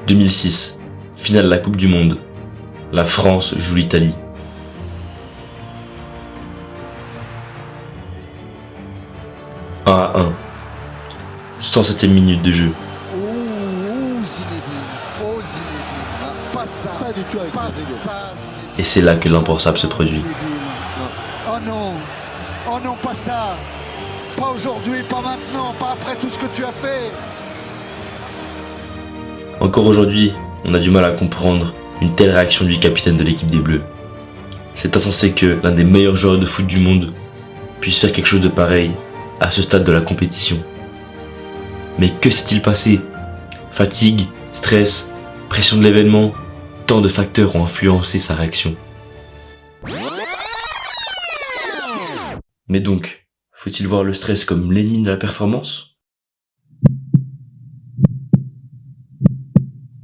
2006, finale de la Coupe du Monde. La France joue l'Italie. « 1-1. 107e minute de jeu. Pas ça. Pas du tout avec pas ça, et c'est là que l'impensable se produit. Oh non, pas ça. Pas aujourd'hui, pas maintenant, pas après tout ce que tu as fait. Encore aujourd'hui, on a du mal à comprendre une telle réaction du capitaine de l'équipe des Bleus. C'est insensé que l'un des meilleurs joueurs de foot du monde puisse faire quelque chose de pareil à ce stade de la compétition. Mais que s'est-il passé ? Fatigue, stress, pression de l'événement, tant de facteurs ont influencé sa réaction. Mais donc, faut-il voir le stress comme l'ennemi de la performance ?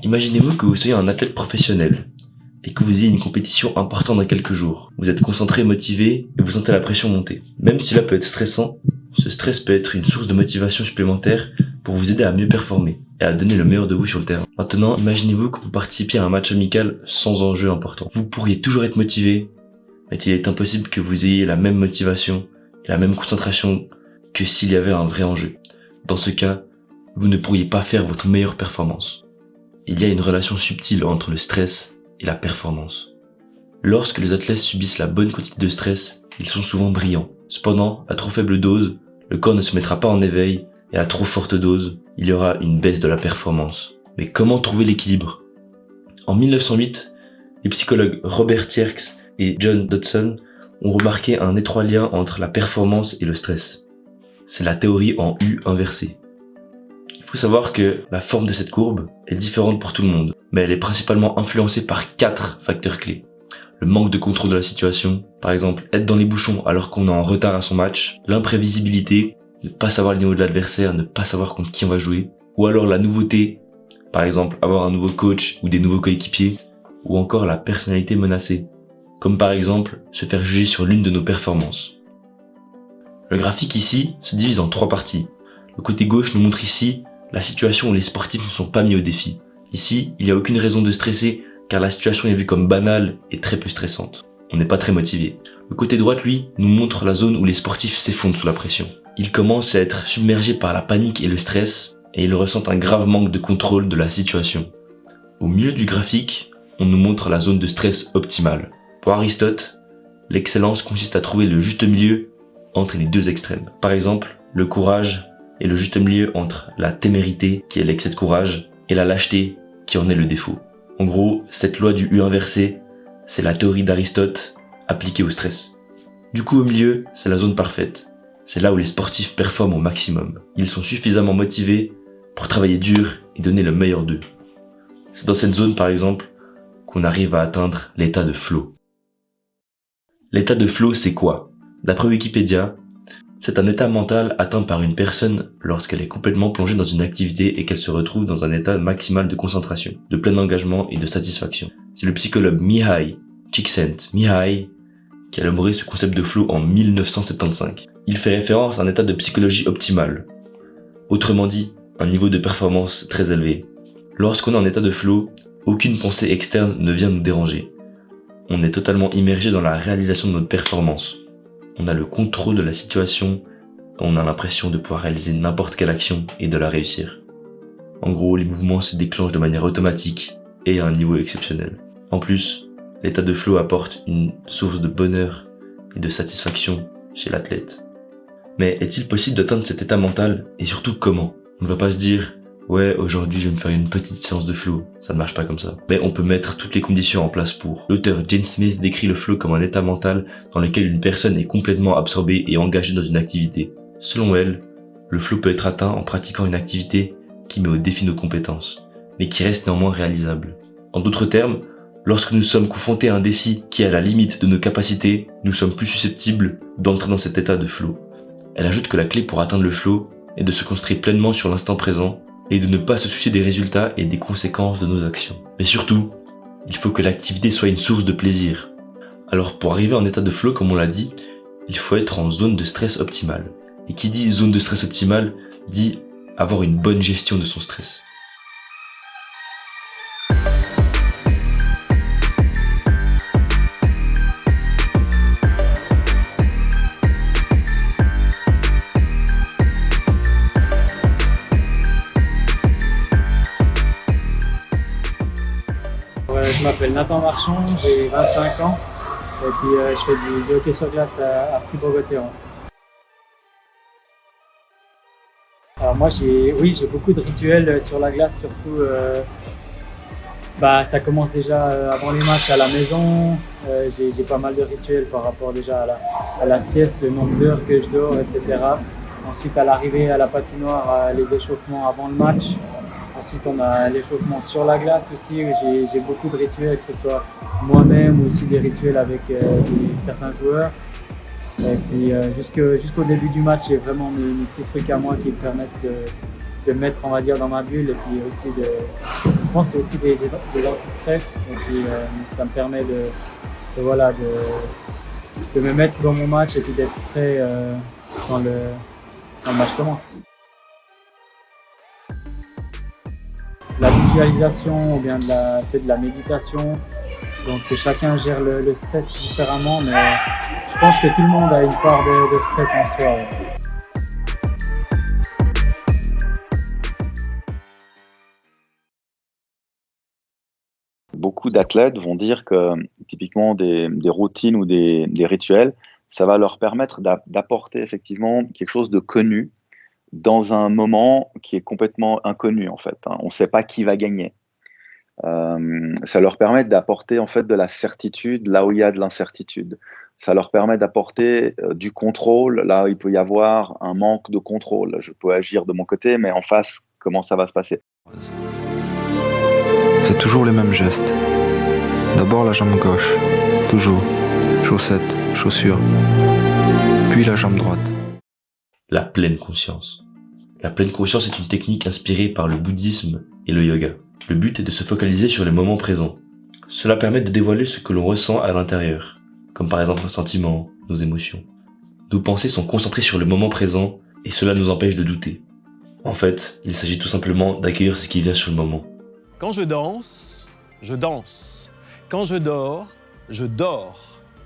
Imaginez-vous que vous soyez un athlète professionnel et que vous ayez une compétition importante dans quelques jours. Vous êtes concentré, motivé et vous sentez la pression monter. Même si cela peut être stressant, ce stress peut être une source de motivation supplémentaire pour vous aider à mieux performer et à donner le meilleur de vous sur le terrain. Maintenant, imaginez-vous que vous participiez à un match amical sans enjeu important. Vous pourriez toujours être motivé, mais il est impossible que vous ayez la même motivation et la même concentration que s'il y avait un vrai enjeu. Dans ce cas, vous ne pourriez pas faire votre meilleure performance. Il y a une relation subtile entre le stress et la performance. Lorsque les athlètes subissent la bonne quantité de stress, ils sont souvent brillants. Cependant, à trop faible dose, le corps ne se mettra pas en éveil et à trop forte dose, il y aura une baisse de la performance. Mais comment trouver l'équilibre ? En 1908, les psychologues Robert Yerkes et John Dodson ont remarqué un étroit lien entre la performance et le stress. C'est la théorie en U inversée. Il faut savoir que la forme de cette courbe est différente pour tout le monde, mais elle est principalement influencée par 4 facteurs clés. Le manque de contrôle de la situation, par exemple être dans les bouchons alors qu'on est en retard à son match, l'imprévisibilité, ne pas savoir le niveau de l'adversaire, ne pas savoir contre qui on va jouer, ou alors la nouveauté, par exemple avoir un nouveau coach ou des nouveaux coéquipiers, ou encore la personnalité menacée, comme par exemple se faire juger sur l'une de nos performances. Le graphique ici se divise en 3 parties. Le côté gauche nous montre ici la situation où les sportifs ne sont pas mis au défi. Ici, il n'y a aucune raison de stresser car la situation est vue comme banale et très peu stressante. On n'est pas très motivé. Le côté droit, lui, nous montre la zone où les sportifs s'effondrent sous la pression. Ils commencent à être submergés par la panique et le stress et ils ressentent un grave manque de contrôle de la situation. Au milieu du graphique, on nous montre la zone de stress optimale. Pour Aristote, l'excellence consiste à trouver le juste milieu entre les 2 extrêmes. Par exemple, le courage est le juste milieu entre la témérité, qui est l'excès de courage, et la lâcheté, qui en est le défaut. En gros, cette loi du U inversé, c'est la théorie d'Aristote appliquée au stress. Du coup, au milieu, c'est la zone parfaite. C'est là où les sportifs performent au maximum. Ils sont suffisamment motivés pour travailler dur et donner le meilleur d'eux. C'est dans cette zone, par exemple, qu'on arrive à atteindre l'état de flow. L'état de flow, c'est quoi ? D'après Wikipédia, c'est un état mental atteint par une personne lorsqu'elle est complètement plongée dans une activité et qu'elle se retrouve dans un état maximal de concentration, de plein engagement et de satisfaction. C'est le psychologue Mihaly Csikszentmihalyi qui a élaboré ce concept de flow en 1975. Il fait référence à un état de psychologie optimale. Autrement dit, un niveau de performance très élevé. Lorsqu'on est en état de flow, aucune pensée externe ne vient nous déranger. On est totalement immergé dans la réalisation de notre performance. On a le contrôle de la situation, on a l'impression de pouvoir réaliser n'importe quelle action et de la réussir. En gros, les mouvements se déclenchent de manière automatique et à un niveau exceptionnel. En plus, l'état de flow apporte une source de bonheur et de satisfaction chez l'athlète. Mais est-il possible d'atteindre cet état mental et surtout comment ? On ne va pas se dire « Ouais, aujourd'hui je vais me faire une petite séance de flow », ça ne marche pas comme ça. Mais on peut mettre toutes les conditions en place pour. L'auteur Jane Smith décrit le flow comme un état mental dans lequel une personne est complètement absorbée et engagée dans une activité. Selon elle, le flow peut être atteint en pratiquant une activité qui met au défi nos compétences, mais qui reste néanmoins réalisable. En d'autres termes, lorsque nous sommes confrontés à un défi qui est à la limite de nos capacités, nous sommes plus susceptibles d'entrer dans cet état de flow. Elle ajoute que la clé pour atteindre le flow est de se concentrer pleinement sur l'instant présent et de ne pas se soucier des résultats et des conséquences de nos actions. Mais surtout, il faut que l'activité soit une source de plaisir. Alors pour arriver en état de flow, comme on l'a dit, il faut être en zone de stress optimale. Et qui dit zone de stress optimale, dit avoir une bonne gestion de son stress. je m'appelle Nathan Marchand, j'ai 25 ans et puis je fais du hockey sur glace à Fribourg-Gotteron. Alors moi j'ai beaucoup de rituels sur la glace, surtout ça commence déjà avant les matchs à la maison. J'ai pas mal de rituels par rapport déjà à la sieste, le nombre d'heures que je dors, etc. Ensuite à l'arrivée à la patinoire, les échauffements avant le match. Ensuite, on a l'échauffement sur la glace aussi. J'ai beaucoup de rituels, que ce soit moi-même ou aussi des rituels avec certains joueurs. Et puis jusqu'au début du match, j'ai vraiment mes petits trucs à moi qui me permettent de me mettre, on va dire, dans ma bulle. Et puis aussi, je pense que c'est aussi des anti-stress. Et puis ça me permet de me mettre dans mon match et puis d'être prêt quand le match commence. La visualisation ou bien peut-être de la méditation. Donc chacun gère le stress différemment, mais je pense que tout le monde a une part de stress en soi. Ouais. Beaucoup d'athlètes vont dire que typiquement des routines ou des rituels, ça va leur permettre d'apporter effectivement quelque chose de connu dans un moment qui est complètement inconnu en fait. On ne sait pas qui va gagner. Ça leur permet d'apporter en fait de la certitude là où il y a de l'incertitude. Ça leur permet d'apporter du contrôle là où il peut y avoir un manque de contrôle. Je peux agir de mon côté, mais en face, comment ça va se passer? C'est toujours les mêmes gestes. D'abord la jambe gauche, toujours. Chaussettes, chaussures. Puis la jambe droite. La pleine conscience. La pleine conscience est une technique inspirée par le bouddhisme et le yoga. Le but est de se focaliser sur les moments présents. Cela permet de dévoiler ce que l'on ressent à l'intérieur, comme par exemple nos sentiments, nos émotions. Nos pensées sont concentrées sur le moment présent et cela nous empêche de douter. En fait, il s'agit tout simplement d'accueillir ce qui vient sur le moment. Quand je danse, je danse. Quand je dors,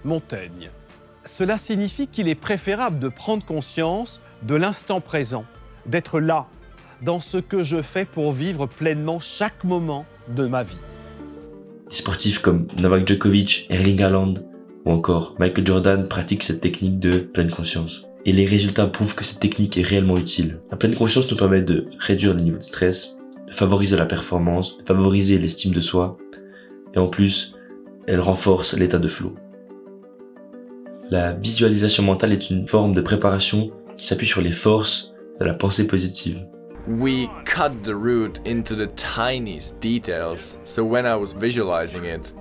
Montaigne. Cela signifie qu'il est préférable de prendre conscience de l'instant présent, d'être là, dans ce que je fais pour vivre pleinement chaque moment de ma vie. Des sportifs comme Novak Djokovic, Erling Haaland ou encore Michael Jordan pratiquent cette technique de pleine conscience. Et les résultats prouvent que cette technique est réellement utile. La pleine conscience nous permet de réduire le niveau de stress, de favoriser la performance, de favoriser l'estime de soi, et en plus, elle renforce l'état de flow. La visualisation mentale est une forme de préparation qui s'appuie sur les forces de la pensée positive. We cut the root into the tiniest details, so when I was visualizing it,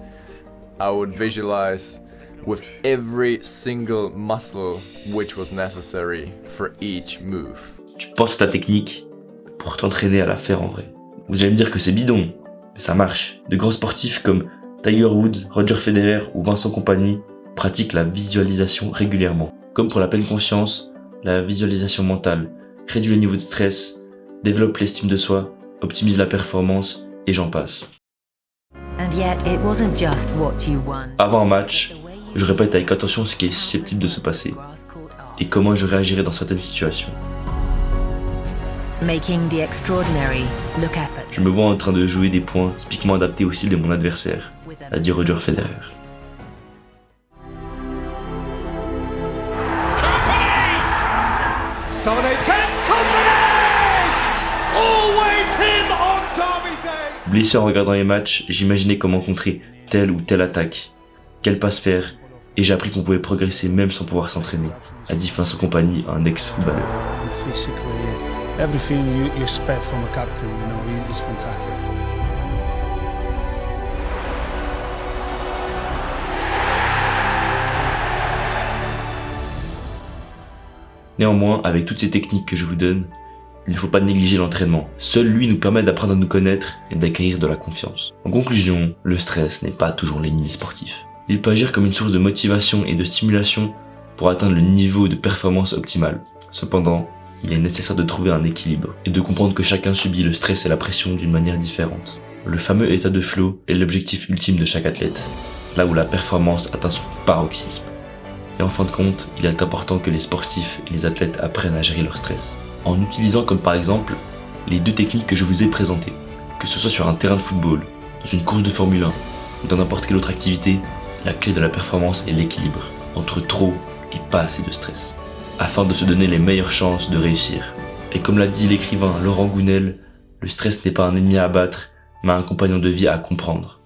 I would visualize with every single muscle which was necessary for each move. Tu penses ta technique pour t'entraîner à la faire en vrai. Vous allez me dire que c'est bidon, mais ça marche. De grands sportifs comme Tiger Woods, Roger Federer ou Vincent Kompany pratiquent la visualisation régulièrement. Comme pour la pleine conscience, la visualisation mentale réduit le niveau de stress, développe l'estime de soi, optimise la performance et j'en passe. Avant un match, je répète avec attention ce qui est susceptible de se passer et comment je réagirai dans certaines situations. Je me vois en train de jouer des points typiquement adaptés au style de mon adversaire, a dit Roger Federer. Blessé en regardant les matchs, j'imaginais comment contrer telle ou telle attaque, quelle passe faire, et j'ai appris qu'on pouvait progresser même sans pouvoir s'entraîner, a dit Vincent Kompany, un ex-footballeur. Everything you expect from a captain, is fantastic. Néanmoins, avec toutes ces techniques que je vous donne, il ne faut pas négliger l'entraînement. Seul lui nous permet d'apprendre à nous connaître et d'acquérir de la confiance. En conclusion, le stress n'est pas toujours l'ennemi des sportifs. Il peut agir comme une source de motivation et de stimulation pour atteindre le niveau de performance optimal. Cependant, il est nécessaire de trouver un équilibre et de comprendre que chacun subit le stress et la pression d'une manière différente. Le fameux état de flow est l'objectif ultime de chaque athlète, là où la performance atteint son paroxysme. Et en fin de compte, il est important que les sportifs et les athlètes apprennent à gérer leur stress, en utilisant comme par exemple les deux techniques que je vous ai présentées, que ce soit sur un terrain de football, dans une course de Formule 1 Dans n'importe quelle autre activité, la clé de la performance est l'équilibre entre trop et pas assez de stress, afin de se donner les meilleures chances de réussir. Et comme l'a dit l'écrivain Laurent Gounel, le stress n'est pas un ennemi à abattre, mais un compagnon de vie à comprendre.